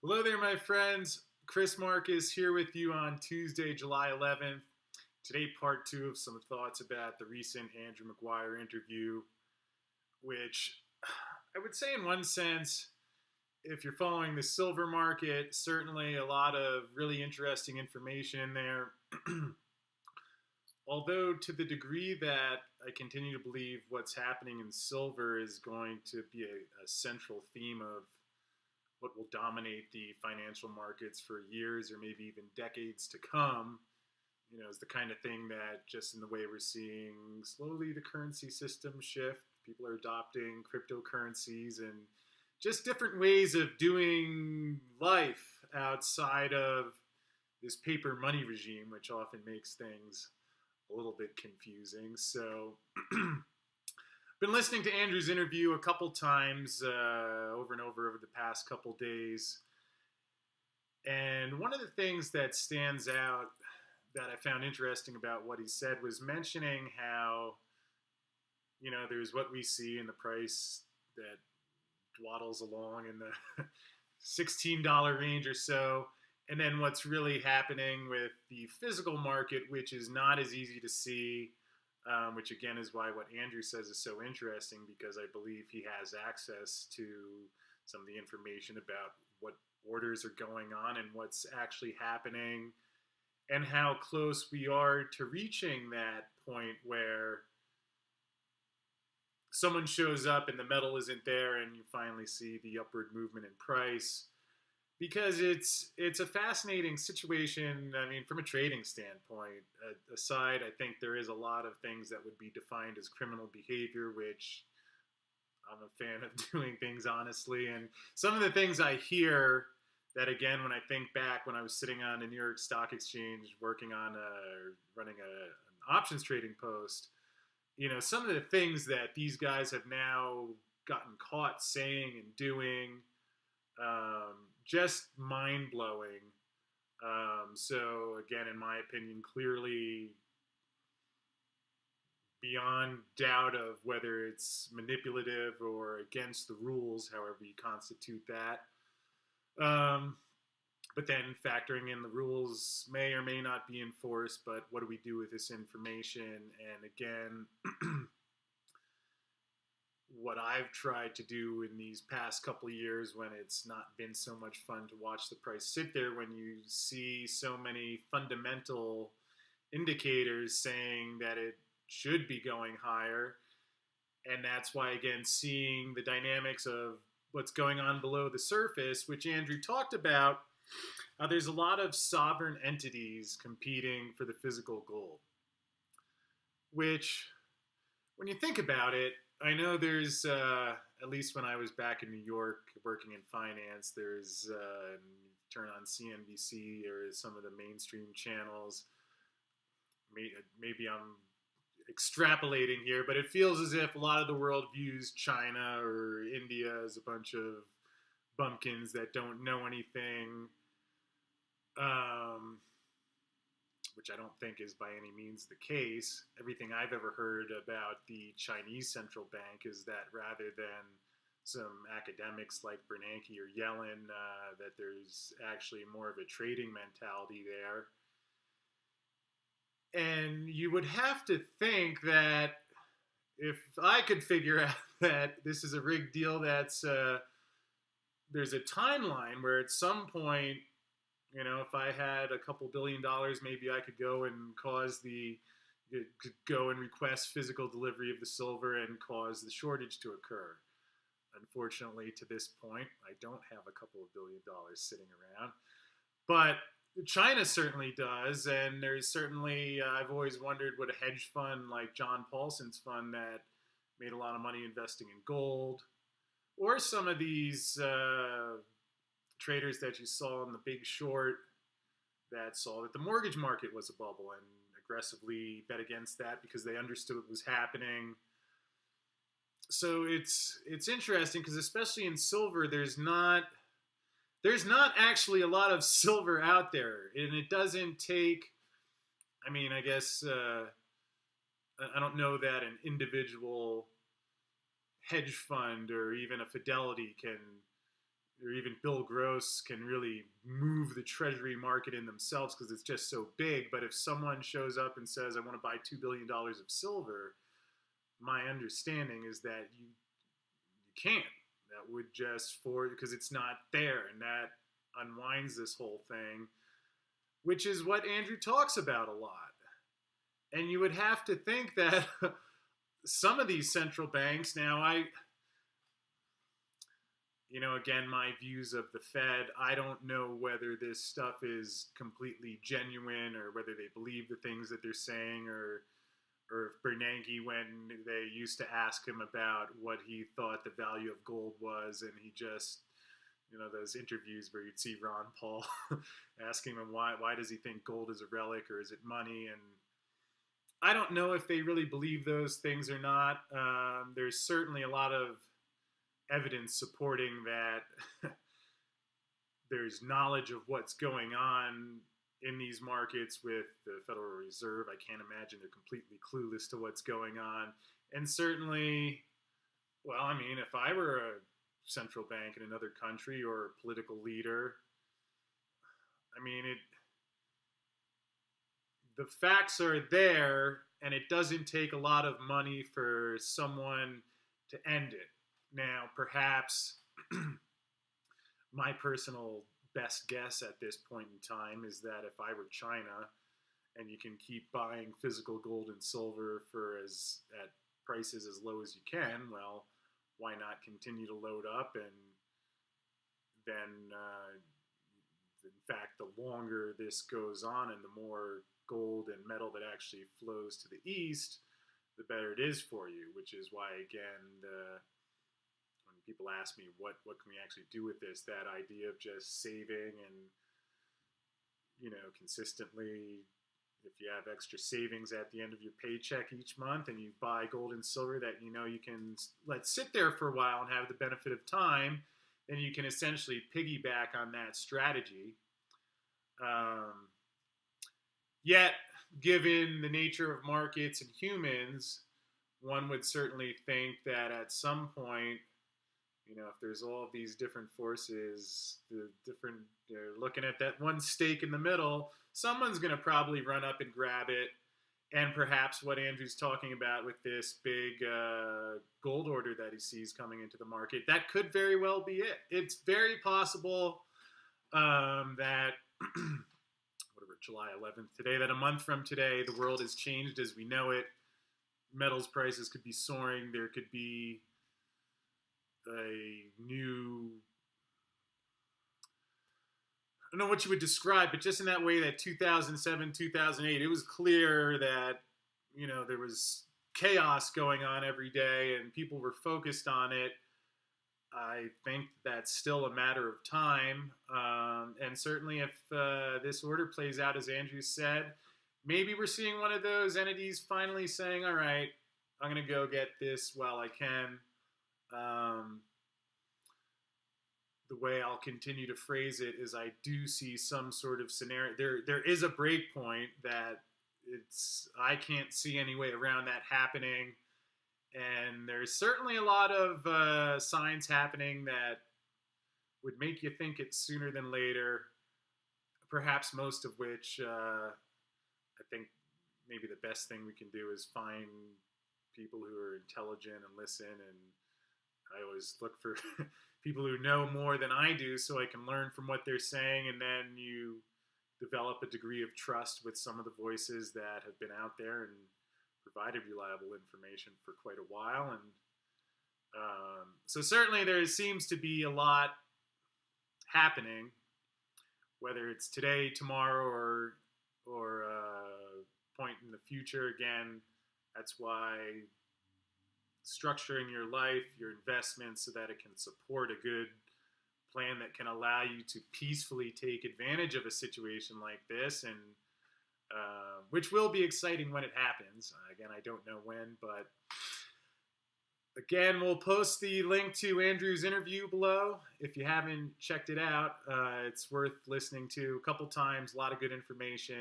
Hello there, my friends. Chris Marcus here with you on Tuesday, July 11th. Today, part two of some thoughts about the recent Andrew Maguire interview, which I would say, in one sense, if you're following the silver market, certainly a lot of really interesting information in there. Although, to the degree that I continue to believe what's happening in silver is going to be a central theme of what will dominate the financial markets for years or maybe even decades to come, is the kind of thing that just in the way we're seeing slowly the currency system shift. People are adopting cryptocurrencies and just different ways of doing life outside of this paper money regime, which often makes things a little bit confusing. So, been listening to Andrew's interview a couple times over and over the past couple days. And one of the things that stands out that I found interesting about what he said was mentioning how, there's what we see in the price that dwaddles along in the $16 range or so. And then what's really happening with the physical market, which is not as easy to see, which again is why what Andrew says is so interesting, because I believe he has access to some of the information about what orders are going on and what's actually happening, and how close we are to reaching that point where someone shows up and the metal isn't there and you finally see the upward movement in price. Because it's a fascinating situation. I mean, from a trading standpoint, aside, I think there is a lot of things that would be defined as criminal behavior, which I'm a fan of doing things honestly. And some of the things I hear that, again, when I think back when I was sitting on the New York Stock Exchange working on running an options trading post, some of the things that these guys have now gotten caught saying and doing, just mind blowing. So again, in my opinion, clearly beyond doubt of whether it's manipulative or against the rules, however you constitute that. But then factoring in the rules may or may not be enforced, but what do we do with this information? And again, what I've tried to do in these past couple of years when it's not been so much fun to watch the price sit there, when you see so many fundamental indicators saying that it should be going higher. And that's why, again, seeing the dynamics of what's going on below the surface, which Andrew talked about, there's a lot of sovereign entities competing for the physical gold, which, when you think about it, I know there's, at least when I was back in New York working in finance, there's, turn on CNBC or some of the mainstream channels. Maybe I'm extrapolating here, but it feels as if a lot of the world views China or India as a bunch of bumpkins that don't know anything, which I don't think is by any means the case. Everything I've ever heard about the Chinese central bank is that rather than some academics like Bernanke or Yellen, that there's actually more of a trading mentality there. And you would have to think that if I could figure out that this is a rigged deal, that's there's a timeline where at some point, if I had a couple $1 billion, maybe I could go and go and request physical delivery of the silver and cause the shortage to occur. Unfortunately, to this point, I don't have a couple of $1 billion sitting around, but China certainly does, and there's certainly, I've always wondered what a hedge fund like John Paulson's fund that made a lot of money investing in gold, or some of these traders that you saw in the Big Short that saw that the mortgage market was a bubble and aggressively bet against that because they understood what was happening. So it's interesting because especially in silver, there's not actually a lot of silver out there, and it doesn't take. I mean, I guess I don't know that an individual hedge fund or even a Fidelity can or even Bill Gross can really move the treasury market in themselves because it's just so big. But if someone shows up and says, I want to buy $2 billion of silver, my understanding is that you can't. That would just because it's not there, and that unwinds this whole thing, which is what Andrew talks about a lot. And you would have to think that some of these central banks now, again, my views of the Fed, I don't know whether this stuff is completely genuine or whether they believe the things that they're saying, or if Bernanke, when they used to ask him about what he thought the value of gold was, and he just, those interviews where you'd see Ron Paul asking him why does he think gold is a relic or is it money, and I don't know if they really believe those things or not. There's certainly a lot of evidence supporting that there's knowledge of what's going on in these markets with the Federal Reserve. I can't imagine they're completely clueless to what's going on. And certainly, well, I mean, if I were a central bank in another country or a political leader, I mean, the facts are there, and it doesn't take a lot of money for someone to end it. Now, perhaps my personal best guess at this point in time is that if I were China and you can keep buying physical gold and silver at prices as low as you can, well, why not continue to load up? And then, in fact, the longer this goes on and the more gold and metal that actually flows to the east, the better it is for you, which is why, again, when people ask me what can we actually do with this, that idea of just saving and, consistently, if you have extra savings at the end of your paycheck each month and you buy gold and silver that you can let sit there for a while and have the benefit of time, then you can essentially piggyback on that strategy. Yet, given the nature of markets and humans, one would certainly think that at some point, if there's all of these different forces, they're looking at that one stake in the middle, someone's going to probably run up and grab it. And perhaps what Andrew's talking about with this big gold order that he sees coming into the market, that could very well be it. It's very possible that July 11th today, that a month from today, the world has changed as we know it. Metals prices could be soaring. There could be a new, I don't know what you would describe, but just in that way that 2007, 2008, it was clear that, there was chaos going on every day and people were focused on it. I think that's still a matter of time. And certainly if this order plays out as Andrew said, maybe we're seeing one of those entities finally saying, all right, I'm going to go get this while I can. The way I'll continue to phrase it is I do see some sort of scenario. There is a break point that I can't see any way around that happening. And there's certainly a lot of signs happening that would make you think it's sooner than later, perhaps most of which I think maybe the best thing we can do is find people who are intelligent and listen. And I always look for people who know more than I do so I can learn from what they're saying, and then you develop a degree of trust with some of the voices that have been out there and provided reliable information for quite a while. And so certainly there seems to be a lot happening, whether it's today, tomorrow, or point in the future. Again, that's why structuring your life, your investments, so that it can support a good plan that can allow you to peacefully take advantage of a situation like this, and which will be exciting when it happens. Again, I don't know when, but again, we'll post the link to Andrew's interview below. If you haven't checked it out, it's worth listening to a couple times. A lot of good information.